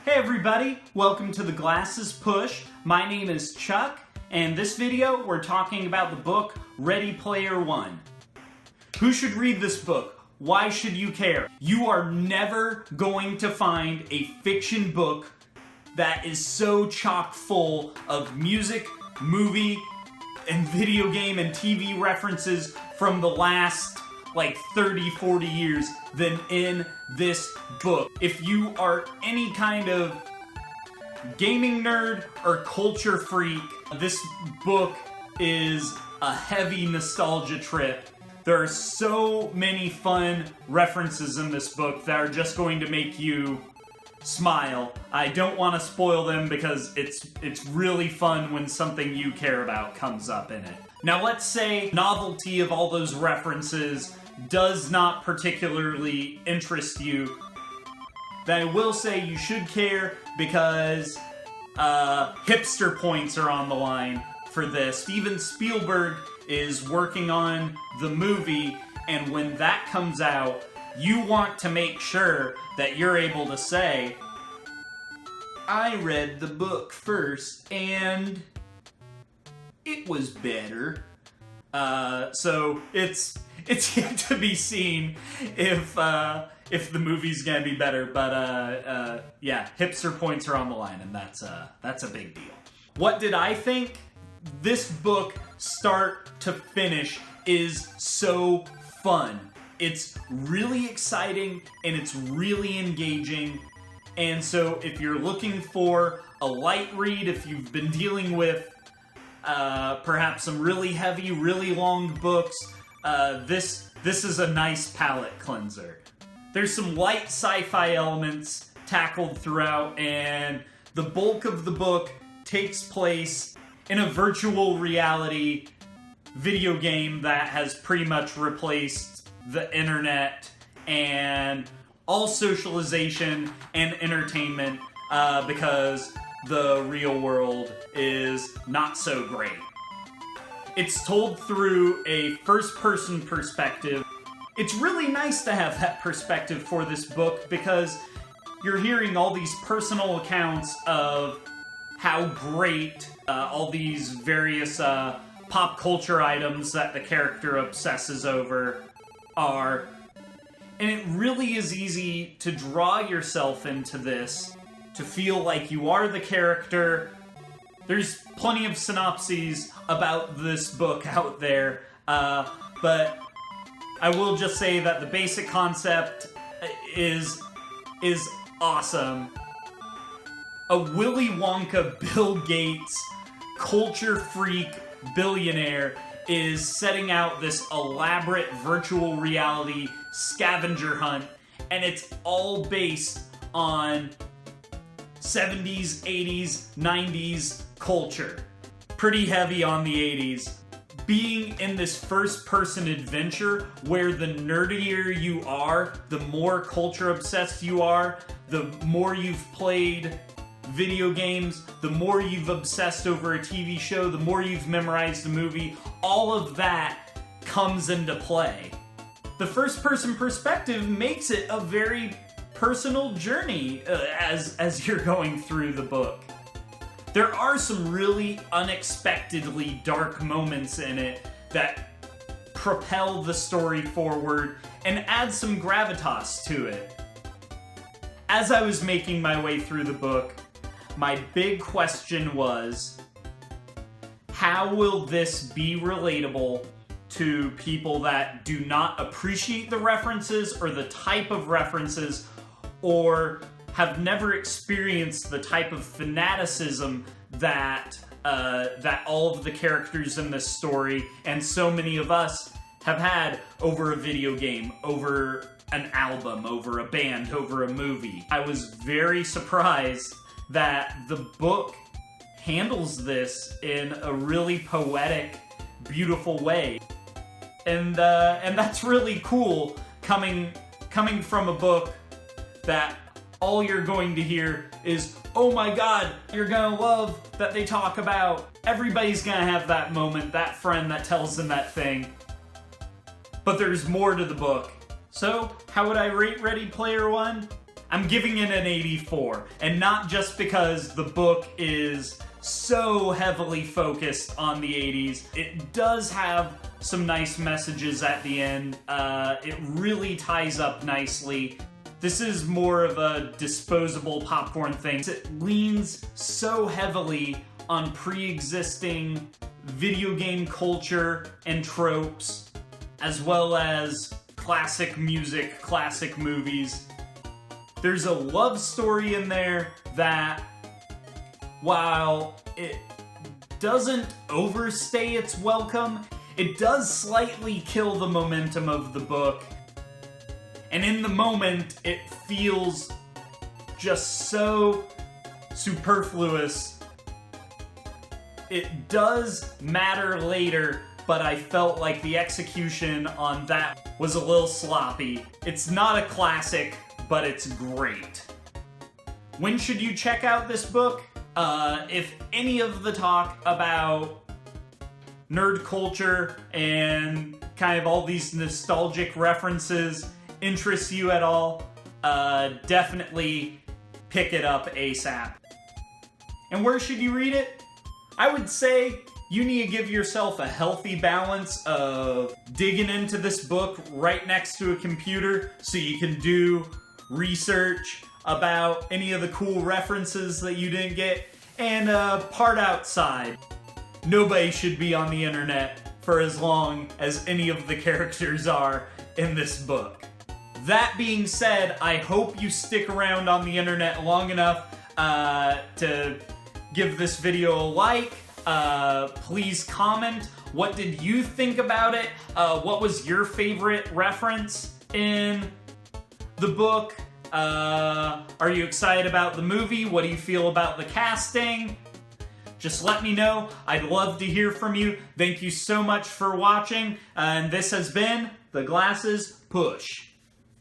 Hey everybody, welcome to the Glasses Push. My name is Chuck, and this video we're talking about the book Ready Player One. Who should read this book? Why should you care? You are never going to find a fiction book that is so chock full of music, movie, and video game and TV references from the last 30, 40 years than in this book. If you are any kind of gaming nerd or culture freak, this book is a heavy nostalgia trip. There are so many fun references in this book that are just going to make you smile. I don't want to spoil them because it's really fun when something you care about comes up in it. Now let's say novelty of all those references does not particularly interest you, then I will say you should care because hipster points are on the line for this. Steven Spielberg is working on the movie, and when that comes out, you want to make sure that you're able to say, I read the book first, and it was better. So it's yet to be seen if the movie's gonna be better, but yeah, hipster points are on the line, and that's a big deal. What did I think? This book, start to finish, is so fun. It's really exciting, and it's really engaging, and so if you're looking for a light read, if you've been dealing with perhaps some really heavy, really long books, this is a nice palate cleanser. There's some light sci-fi elements tackled throughout, and the bulk of the book takes place in a virtual reality video game that has pretty much replaced the internet and all socialization and entertainment because the real world is not so great. It's told through a first-person perspective. It's really nice to have that perspective for this book because you're hearing all these personal accounts of how great all these various pop culture items that the character obsesses over are. And it really is easy to draw yourself into this, to feel like you are the character. There's plenty of synopses about this book out there, but I will just say that the basic concept is awesome. A Willy Wonka, Bill Gates, culture freak billionaire is setting out this elaborate virtual reality scavenger hunt, and it's all based on 70s, 80s, 90s culture. Pretty heavy on the 80s. Being in this first-person adventure where the nerdier you are, the more culture-obsessed you are, the more you've played video games, the more you've obsessed over a TV show, the more you've memorized a movie, all of that comes into play. The first-person perspective makes it a very personal journey as you're going through the book. There are some really unexpectedly dark moments in it that propel the story forward and add some gravitas to it. As I was making my way through the book, my big question was, how will this be relatable to people that do not appreciate the references or the type of references, or have never experienced the type of fanaticism that all of the characters in this story and so many of us have had over a video game, over an album, over a band, over a movie. I was very surprised that the book handles this in a really poetic, beautiful way. And that's really cool coming from a book that all you're going to hear is, oh my god, you're gonna love that they talk about. Everybody's gonna have that moment, that friend that tells them that thing. But there's more to the book. So, how would I rate Ready Player One? I'm giving it an 84, and not just because the book is so heavily focused on the 80s. It does have some nice messages at the end. It really ties up nicely. This is more of a disposable popcorn thing. It leans so heavily on pre-existing video game culture and tropes, as well as classic music, classic movies. There's a love story in there that, while it doesn't overstay its welcome, it does slightly kill the momentum of the book. And in the moment, it feels just so superfluous. It does matter later, but I felt like the execution on that was a little sloppy. It's not a classic, but it's great. When should you check out this book? If any of the talk about nerd culture and kind of all these nostalgic references interests you at all, definitely pick it up ASAP. And where should you read it? I would say you need to give yourself a healthy balance of digging into this book right next to a computer so you can do research about any of the cool references that you didn't get, and part outside. Nobody should be on the internet for as long as any of the characters are in this book. That being said, I hope you stick around on the internet long enough to give this video a like. Please comment. What did you think about it? What was your favorite reference in the book? Are you excited about the movie? What do you feel about the casting? Just let me know. I'd love to hear from you. Thank you so much for watching. And this has been The Glasses Push.